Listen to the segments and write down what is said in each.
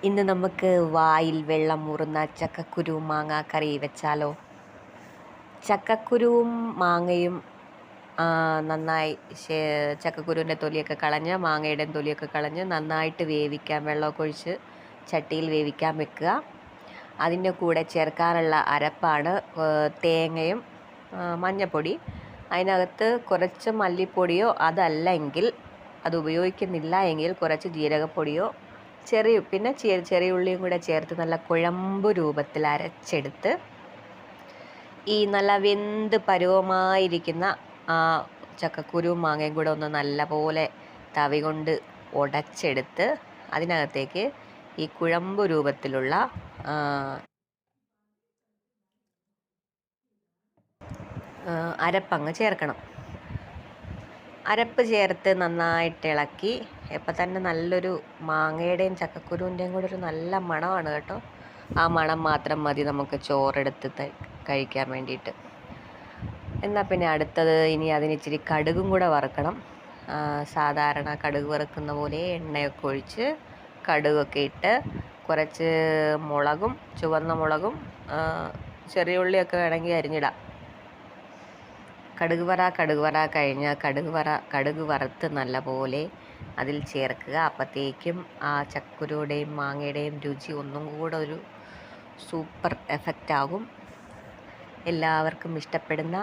ഇന്ന് നമുക്ക് വായിൽ വെള്ളം ഊറുന്ന ചക്കക്കുരു മാങ്ങ കറി വെച്ചാലോ? ചക്കക്കുരുവും മാങ്ങയും നന്നായി ചക്കക്കുരുവിൻ്റെ തൊലിയൊക്കെ കളഞ്ഞ് മാങ്ങയുടെ തൊലിയൊക്കെ കളഞ്ഞ് നന്നായിട്ട് വേവിക്കാൻ, വെള്ളമൊക്കെ ഒഴിച്ച് ചട്ടിയിൽ വേവിക്കാൻ വെക്കുക. അതിൻ്റെ കൂടെ ചേർക്കാനുള്ള അരപ്പാണ് തേങ്ങയും മഞ്ഞൾപ്പൊടി. അതിനകത്ത് കുറച്ച് മല്ലിപ്പൊടിയോ അതല്ലെങ്കിൽ അത് ഉപയോഗിക്കുന്നില്ല എങ്കിൽ കുറച്ച് ജീരകപ്പൊടിയോ പിന്നെ ചെറിയ ഉള്ളിയും കൂടെ ചേർത്ത് നല്ല കുഴമ്പ് രൂപത്തിൽ അരച്ചെടുത്ത് ഈ നല്ല വെന്ത് പരുവമായിരിക്കുന്ന ആ ചക്കക്കുരുവും മാങ്ങയും കൂടെ ഒന്ന് നല്ലപോലെ തവി കൊണ്ട് ഉടച്ചെടുത്ത് അതിനകത്തേക്ക് ഈ കുഴമ്പ് രൂപത്തിലുള്ള അരപ്പങ്ങ് ചേർക്കണം. അരപ്പ് ചേർത്ത് നന്നായിട്ട് ഇളക്കി ഇപ്പം തന്നെ നല്ലൊരു മാങ്ങയുടെയും ചക്കക്കുരുവിൻ്റെയും കൂടെ ഒരു നല്ല മണമാണ് കേട്ടോ. ആ മണം മാത്രം മതി നമുക്ക് ചോറെടുത്ത് കഴിക്കാൻ വേണ്ടിയിട്ട്. എന്നാൽ പിന്നെ അടുത്തത് ഇനി അതിന് ഇച്ചിരി കടുകും കൂടെ വറുക്കണം. സാധാരണ കടുക് വറുക്കുന്ന പോലെ എണ്ണയൊക്കെ ഒഴിച്ച് കടുകൊക്കെ ഇട്ട് കുറച്ച് മുളകും, ചുവന്ന മുളകും, ചെറിയ ഉള്ളിയൊക്കെ വേണമെങ്കിൽ അരിഞ്ഞിടാം. കടുക് വറ കഴിഞ്ഞ് കടുക് വറുത്ത് നല്ലപോലെ അതിൽ ചേർക്കുക. അപ്പോഴത്തേക്കും ആ ചക്കക്കുരുയുടെയും മാങ്ങയുടെയും രുചി ഒന്നും കൂടെ ഒരു സൂപ്പർ എഫക്റ്റ് ആകും. എല്ലാവർക്കും ഇഷ്ടപ്പെടുന്ന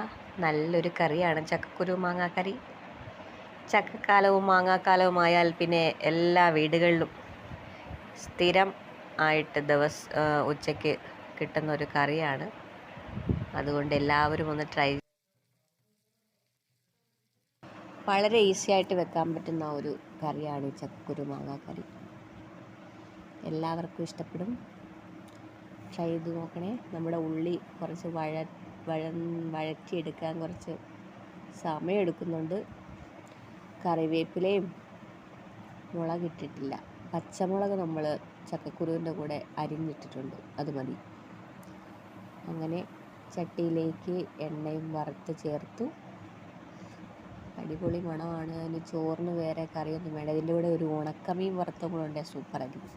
നല്ലൊരു കറിയാണ് ചക്കക്കുരു മാങ്ങാക്കറി. ചക്കക്കാലവും മാങ്ങാക്കാലവുമായാൽ പിന്നെ എല്ലാ വീടുകളിലും സ്ഥിരം ആയിട്ട് ഉച്ചയ്ക്ക് കിട്ടുന്ന ഒരു കറിയാണ്. അതുകൊണ്ട് എല്ലാവരും ഒന്ന് ട്രൈ. വളരെ ഈസി ആയിട്ട് വെക്കാൻ പറ്റുന്ന ഒരു കറിയാണ് ഈ ചക്കക്കുരു മാങ്ങാക്കറി. എല്ലാവർക്കും ഇഷ്ടപ്പെടും. ട്രൈ ചെയ്ത് നോക്കണേ. നമ്മുടെ ഉള്ളി കുറച്ച് വഴറ്റിയെടുക്കാൻ കുറച്ച് സമയം എടുക്കുന്നുണ്ട്. കറിവേപ്പിലയും മുളകിട്ടിട്ടില്ല. പച്ചമുളക് നമ്മൾ ചക്കക്കുരുവിൻ്റെ കൂടെ അരിഞ്ഞിട്ടിട്ടുണ്ട്, അത് മതി. അങ്ങനെ ചട്ടിയിലേക്ക് എണ്ണയും വറുത്ത് ചേർത്തു. അടിപൊളി മണമാണ്. അതിന് ചോറിന് വേറെ കറിയൊന്നും വേണ്ട. ഇതിൻ്റെ കൂടെ ഒരു ഉണക്കമീൻ വറുത്തും കൂടെ ഉണ്ടെങ്കിൽ സൂപ്പറായിരിക്കും.